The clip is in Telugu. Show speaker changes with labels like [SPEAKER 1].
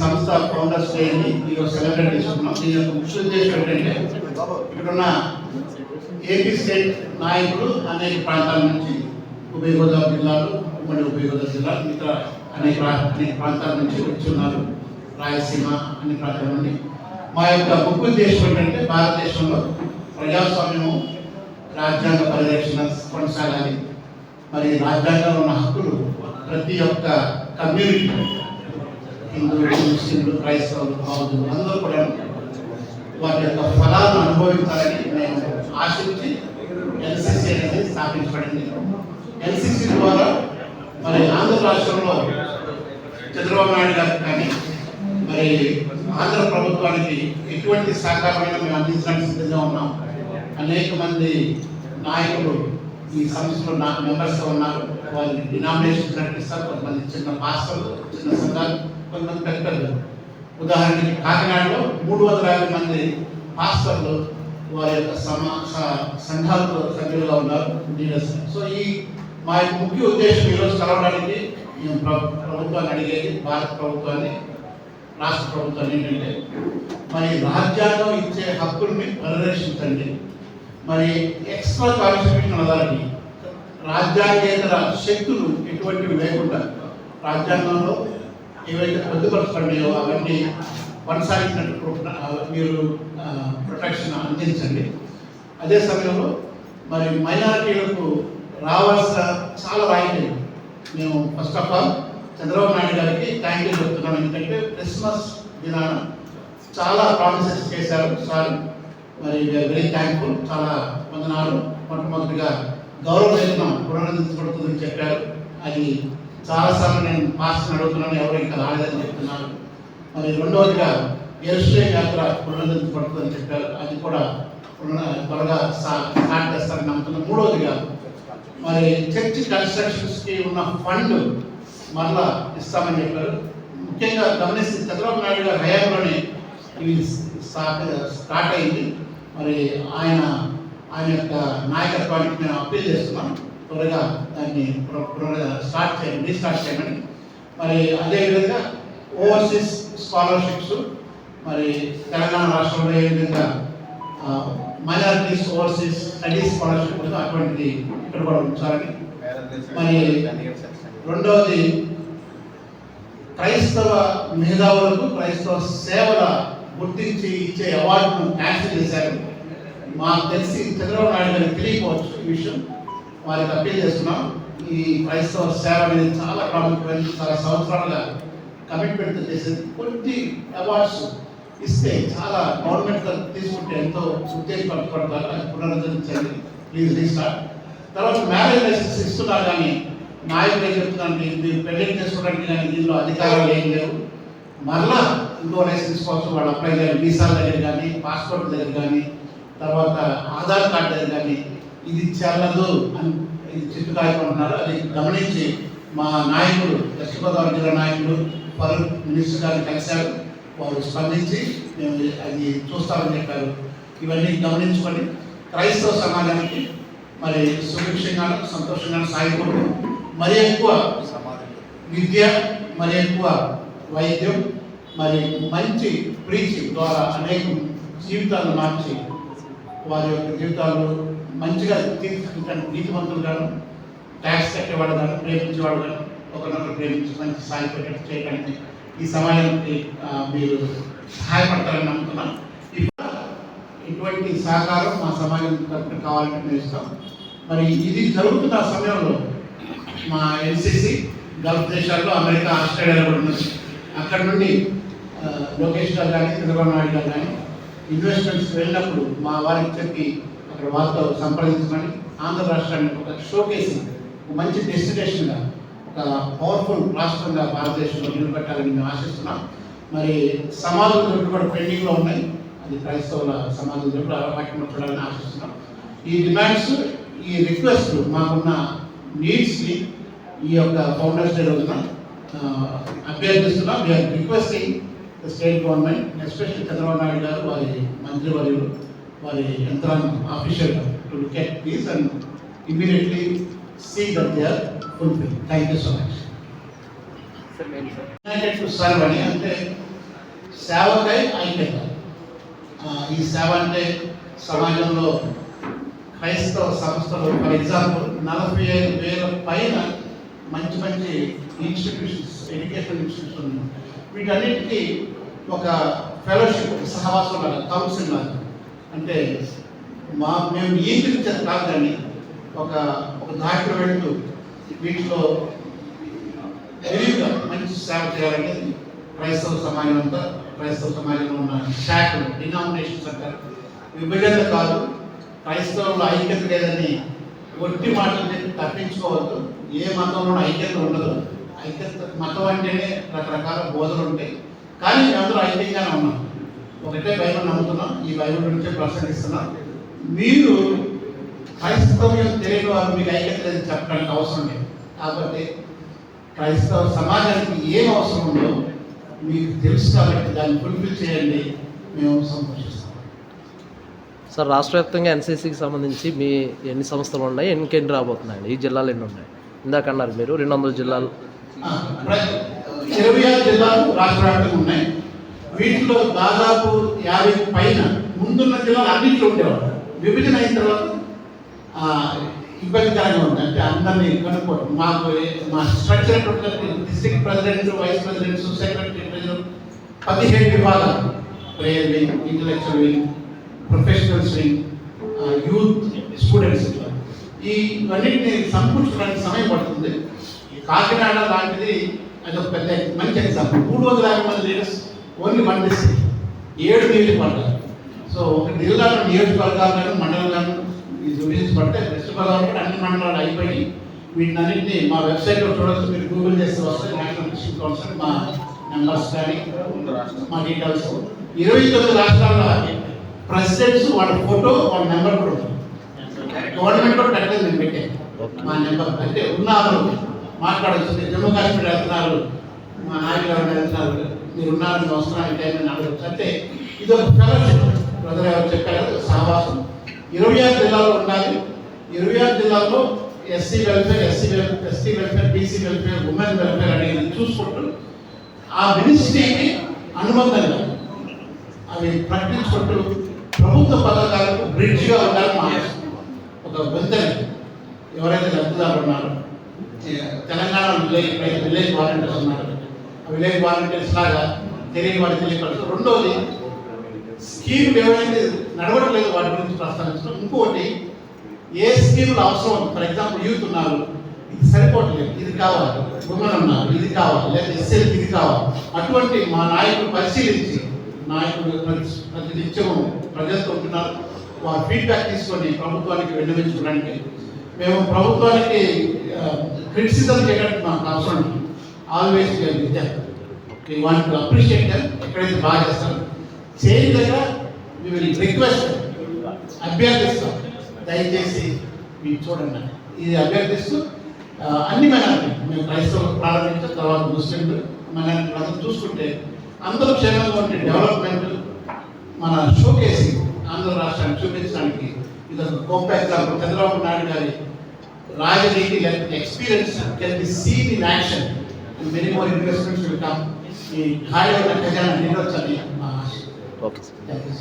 [SPEAKER 1] సంస్థ ఫౌండర్స్ డేని ఈరోజు సెలబ్రేట్ చేసుకున్నాం. దీని యొక్క ముఖ్య ఉద్దేశం ఏంటంటే ఇక్కడున్న ఏపీ స్టేట్ నాయకులు అనేక ప్రాంతాల నుంచి ఉభయ గోదావరి జిల్లాలు, ఉమ్మడి ఉభయ గోదావరి జిల్లాలు, మిగతా అనేక ప్రాంతాల నుంచి వచ్చి ఉన్నారు. రాయలసీమ అన్ని ప్రాంతాల నుండి. మా యొక్క ముఖ్య ఉద్దేశం ఏంటంటే భారతదేశంలో ప్రజాస్వామ్యము, రాజ్యాంగ పరిరక్షణ కొనసాగాలి. మరి రాజ్యాంగంలో ఉన్న హక్కులు ప్రతి ఒక్క కమ్యూనిటీ, హిందువులు, ముస్లింలు, క్రైస్తవులు, బౌద్ధులు అందరూ కూడా వాటి యొక్క ఫలాలను అనుభవించాలని మేము ఆశించి ఎన్సిసి అనేది స్థాపించబడింది. ఎన్సిసి ద్వారా మరి ఆంధ్ర రాష్ట్రంలో చంద్రబాబు నాయుడు గారికి కానీ మరి ఆంధ్ర ప్రభుత్వానికి ఎటువంటి సహకారమైన మేము అందించడానికి సిద్ధంగా ఉన్నాం. అనేక మంది నాయకులు ఈ సంస్థలో మెంబర్స్గా ఉన్నారు. వారి డినామినేషన్ ప్రకటిస్తారు. కొంతమంది చిన్న పాస్టర్లు, చిన్న సంఘాలు, కొంతమంది పెద్ద పెద్దలు. ఉదాహరణకి కాకినాడలో 350 మంది పాస్టర్లు వారి యొక్క సంఘాలతో సభ్యులుగా ఉన్నారు, లీడర్స్. సో ఈ మా యొక్క ముఖ్య ఉద్దేశం ఈరోజు కలవడానికి మేము ప్రభుత్వాన్ని అడిగేది, భారత ప్రభుత్వాన్ని, రాష్ట్ర ప్రభుత్వాన్ని ఏంటంటే మరి రాజ్యాంగం ఇచ్చే హక్కుల్ని పరిరక్షించండి. మరి ఎక్స్ట్రా కాన్స్టిట్యూషన్ అథారిటీ, రాజ్యాంగేతర శక్తులు ఎటువంటివి లేకుండా రాజ్యాంగంలో ఏవైతే పొందుపరచబడినాయో అవన్నీ కొనసాగించినట్టు మీరు ప్రొటెక్షన్ అందించండి. అదే సమయంలో మరి మైనారిటీలకు రావాల్సిన చాలా రాయితీలు మేము first of all Chandrababu Naidu గారికి థ్యాంక్ యూ చెప్తున్నాం. ఎందుకంటే క్రిస్మస్ దినాన చాలా ప్రామిసెస్ చేశారు సార్. మరి వెరీ థ్యాంక్ఫుల్, చాలా వందనాలు. మొట్టమొదటిగా గౌరవ వేతనం పునరుద్ధరించబడుతుందని చెప్పారు. అది చాలాసార్లు నేను పాస్టర్ని అడుగుతున్నాను, ఎవరు ఇంకా రాలేదని చెప్తున్నారు. మరి రెండవదిగా యెరూషలేము యాత్ర పునరుద్ధరించబడుతుందని చెప్పారు. అది కూడా త్వరగా స్టార్ట్ చేస్తారని నమ్ముతున్నాం. మూడవదిగా మరి చర్చ్ కన్స్ట్రక్షన్స్కి ఉన్న ఫండ్ మరలా ఇస్తామని చెప్పారు. ముఖ్యంగా గమనిస్తే చంద్రబాబు నాయుడు గారి హయాంలోనే ఇవి స్టార్ట్ అయింది. మరి ఆయన యొక్క నాయకత్వానికి మేము అప్పీల్ చేస్తున్నాం, త్వరగా దాన్ని రీస్టార్ట్ చేయమని. మరి అదేవిధంగా ఓవర్సీస్ స్కాలర్షిప్స్, మరి తెలంగాణ రాష్ట్రంలో ఏ విధంగా మైనారిటీస్ ఓవర్సీస్ స్టడీస్ స్కాలర్షిప్ ఉందో అటువంటిది ఇక్కడ కూడా ఉంచాలని. మరి రెండవది క్రైస్తవ మేధావులకు క్రైస్తవ సేవల గుర్తించి ఇచ్చే అవార్డును క్యాన్సిల్ చేశారు. మాకు తెలిసి చంద్రబాబు నాయుడు గారికి తెలియకపోవచ్చు ఈ విషయం. వారికి అప్పీల్ చేస్తున్నాం. ఈ క్రైస్తవ సేవ అనేది చాలా ప్రాముఖ్యమైనది, చాలా సంవత్సరాలుగా కమిట్మెంట్ చేసేది. కొన్ని అవార్డ్స్ ఇస్తే చాలా గవర్నమెంట్ తీసుకుంటే ఎంతో ఉత్తేజపరచబడతారు. అది పునరుద్ధరించండి ప్లీజ్, రీస్టార్ట్. తర్వాత మ్యారేజ్ లైసెన్స్ ఇస్తున్నారు, కానీ నాయకులు ఏం చెప్తున్నారంటే మీరు పెళ్లి చేసుకోవడానికి కానీ దీనిలో అధికారాలు ఏం లేవు. మరలా ఇంకో లైసెన్స్ కోసం వాళ్ళు అప్లై చేయాలి. వీసాల దగ్గర కానీ, పాస్పోర్ట్ దగ్గర కానీ, తర్వాత ఆధార్ కార్డు దగ్గర కానీ ఇది చెల్లదు అని ఇది చిట్టుకాయలు అంటున్నారు. అది గమనించి మా నాయకులు, వెస్ట్ గోదావరి జిల్లా నాయకులు ఫరూక్ మినిస్టర్ గారిని కలిశారు. వారు స్పందించి మేము అది చూస్తామని చెప్పారు. ఇవన్నీ గమనించుకొని క్రైస్తవ సమాజానికి మరి సుభిక్షంగాను సంతోషంగాను సాగిపోతూ మరి ఎక్కువ విద్య, మరి ఎక్కువ వైద్యం, మరి మంచి ప్రీచింగ్ ద్వారా అనేక జీవితాలను మార్చి వారి యొక్క జీవితాలు మంచిగా తీర్చుకుంటాను. నీతివంతులు గాను, ట్యాక్స్ కట్టేవాడు గాను, ప్రేమించేవాడు గాను, ఒకరినొకరు ప్రేమించి మంచి సాగిపోయేటట్టు చేయడానికి ఈ సమాజానికి మీరు సహాయపడతారని నమ్ముతున్నాం. ఇటువంటి సహకారం మా సమాజం తరఫున కావాలని మేము ఇస్తాం. మరి ఇది జరుగుతున్న సమయంలో మా ఎన్సిసి గల్ఫ్ దేశాల్లో, అమెరికా, ఆస్ట్రేలియాలో కూడా ఉన్నది. అక్కడ నుండి లోకేష్ గారు కానీ, చంద్రబాబు నాయుడు గారు కానీ ఇన్వెస్ట్మెంట్స్ వెళ్ళినప్పుడు మా వారికి చెప్పి అక్కడ వాళ్ళతో సంప్రదించమని, ఆంధ్ర రాష్ట్రాన్ని ఒక షోకేసింగ్, ఒక మంచి డెస్టినేషన్గా, ఒక పవర్ఫుల్ రాష్ట్రంగా భారతదేశంలో నిలబెట్టాలని మేము ఆశిస్తున్నాం. మరి సమాజం దొరికి కూడా పెండింగ్లో ఉన్నాయి. అది క్రైస్తవుల సమాజం దొరికి వాటిని చూడాలని ఆశిస్తున్నాం. ఈ డిమాండ్స్, ఈ రిక్వెస్ట్లు, మాకున్న నీడ్స్ని ఈ యొక్క ఫౌండర్స్ డే రోజున అభ్యర్థిస్తున్నాం. We are requesting the state government, especially Chandrababu Naidu garu, వారి మంత్రివర్యులు, వారి యంత్రాంగం, official to look at these and immediately see that they are fulfil. Thank you so much. United to serve అని అంటే సేవకై ఐక్యత. ఈ సేవ అంటే సమాజంలో క్రైస్తవ సంస్థలు ఫర్ ఎగ్జాంపుల్ 45,000 పైన మంచి మంచి ఇన్స్టిట్యూషన్స్, ఎడ్యుకేషనల్ ఇన్స్టిట్యూషన్ ఉన్నాయి. వీటన్నిటికీ ఒక ఫెలోషిప్, సహవాసం లాగా, కౌన్సిల్ లాగా. అంటే మేము నియంత్రించేది కాదు, కానీ ఒక దాటిలో వెళుతూ వీటిలో తెలివిగా మంచి సేవ చేయాలనేది క్రైస్తవ సమాజం అంతా, క్రైస్తవ సమాజంలో ఉన్న శాఖలు, డినామినేషన్స్ అంటారు. విభజన కాదు, క్రైస్తవులు ఐక్యత లేదని ఒట్టి మాటలు చెప్పి తప్పించుకోవద్దు. ఏ మతంలో ఐక్యత ఉండదు. ఐక్యత మతం అంటేనే రకరకాల బోధలు ఉంటాయి, కానీ మేమందరూ ఐక్యంగానే ఉన్నాం. ఒకటే బైబిల్ నమ్ముతున్నాం, ఈ బైబిల్ నుంచే ప్రసంగిస్తున్నాం. మీరు క్రైస్తవ్యం తెలియని వారు మీకు ఐక్యత లేదని చెప్పడానికి అవసరం లేదు. కాబట్టి క్రైస్తవ సమాజానికి ఏం అవసరం ఉందో మీకు తెలుసు కాబట్టి దాన్ని ఫుల్ఫిల్ చేయండి, మేము సంతోషిస్తాం.
[SPEAKER 2] సార్, రాష్ట్ర వ్యాప్తంగా ఎన్సీసీకి సంబంధించి మీ ఎన్ని సంస్థలు ఉన్నాయి, ఎన్ని రాబోతున్నాయండి? ఈ జిల్లాలు ఎన్ని ఉన్నాయి? ఇందాక అన్నారు మీరు 200 జిల్లాలు.
[SPEAKER 1] 26 జిల్లాలు రాష్ట్ర వ్యాప్తంగా ఉన్నాయి. వీటిలో దాదాపు 50 పైన ముందున్న జిల్లాలు అన్నింటిలో ఉండేవాడు. విభజన అయిన తర్వాత ఇబ్బందికరంగా ఉంది. అంటే అందరినీ కనుక్కోవడం. మా structure district president, vice presidents, secretary, president 17 విభాగాలు. Prayer wing, intellectual wing, professionals wing, youth, students. ఇవన్నింటినీ సమకూర్చడానికి సమయం పడుతుంది. కాకినాడ లాంటిది అది ఒక పెద్ద మంచి ఎగ్జాంపుల్. 350 మంది లీడర్స్, ఓన్లీ 1 డిస్ట్రిక్ట్, 7 నియోజకవర్గాలు. సో ఒక జిల్లాలో నియోజకవర్గాలను, మండలాలను విభజించబడితే వెస్ట్ గోదావరి అన్ని మండలాలు అయిపోయి వీటినన్నింటినీ మా వెబ్సైట్లో చూడవచ్చు. మీరు గూగుల్ చేస్తే వస్తే నేషనల్ డిస్ట్రిక్ట్ కౌన్సిల్ మా నెంబర్స్ కానీ మా డీటెయిల్స్. 29 రాష్ట్రాల ప్రెసిడెంట్స్, వాళ్ళ ఫోటో, వాళ్ళ నెంబర్ కూడా ఉంటుంది. గవర్నమెంట్ కూడా పెట్టలేదు, మేము పెట్టే మా నెంబర్. అంటే ఉన్నారు, మాట్లాడచ్చు. జమ్మూ కాశ్మీర్ వెళ్తున్నారు, మా నాయకులు ఎవరైనా వెళ్తున్నారు, మీరు ఉన్నారని వస్తున్నారు టైం అని అడగచ్చు. అంటే ఇది ఒక ఫెలోషిప్. బ్రదర్ ఎవరు చెప్పారు, సహవాసం. 26 జిల్లాలో ఉండాలి. 26 జిల్లాల్లో SC welfare, ST welfare, BC welfare, women welfare అనేది చూసుకుంటూ ఆ మినిస్ట్రీకి అనుబంధంగా అవి ప్రకటించుకుంటూ ప్రభుత్వ పథకాలకు బ్రిడ్జ్గా ఉండాలని మా ఒక వంతెన. ఎవరైతే లబ్ధిదారులు ఉన్నారో, తెలంగాణ విలేజ్ వాలంటీర్స్ ఉన్నారు, ఆ విలేజ్ వాలంటీర్స్ లాగా తెలియని వాడికి తెలియపడుతుంది. రెండోది, స్కీములు ఎవరైతే నడవట్లేదు వాటి గురించి ప్రస్తావించడం. ఇంకోటి, ఏ స్కీములు అవసరం. ఫర్ ఎగ్జాంపుల్ యూత్ ఉన్నారు, ఇది సరిపోవట్లేదు, ఇది కావాలి. ఉమెన్ ఉన్నారు, ఇది కావాలి. లేదా ఎస్సీలకు ఇది కావాలి. అటువంటి మా నాయకులు పరిశీలించి, నాయకులు ప్రతి నిత్యం ప్రజలతో ఉంటున్నారు, వారి ఫీడ్బ్యాక్ తీసుకొని ప్రభుత్వానికి విన్నవించుకోవడానికి. మేము ప్రభుత్వానికి క్రిటిసిజం చేయడానికి మాకు అవసరం. Always we want to appreciate them. ఎక్కడైతే బాగా చేస్తారు చేయని దగ్గర వీ విల్ రిక్వెస్ట్, అభ్యర్థిస్తాం, దయచేసి మీరు చూడండి. ఇది అభ్యర్థిస్తూ అన్ని మైనారిటీ, మేము క్రైస్తవులు ప్రారంభించిన తర్వాత ముస్లింలు మైనారిటీ అందరూ చూసుకుంటే అందరూ క్షేమంగా ఉంటే డెవలప్మెంట్ మన షోకేసింగ్ ఆంధ్ర రాష్ట్రాన్ని చూపించడానికి ఇది ఒక గొప్ప ఎగ్జాంపుల్. చంద్రబాబు నాయుడు గారి రాజనీతి లేకపోతే experience can be seen in action. Many more investments will come. ఈ ఖాళీ ఉన్న ఖజానా నిండొచ్చని మా ఆశ.
[SPEAKER 2] Okay sir.
[SPEAKER 1] Thank you.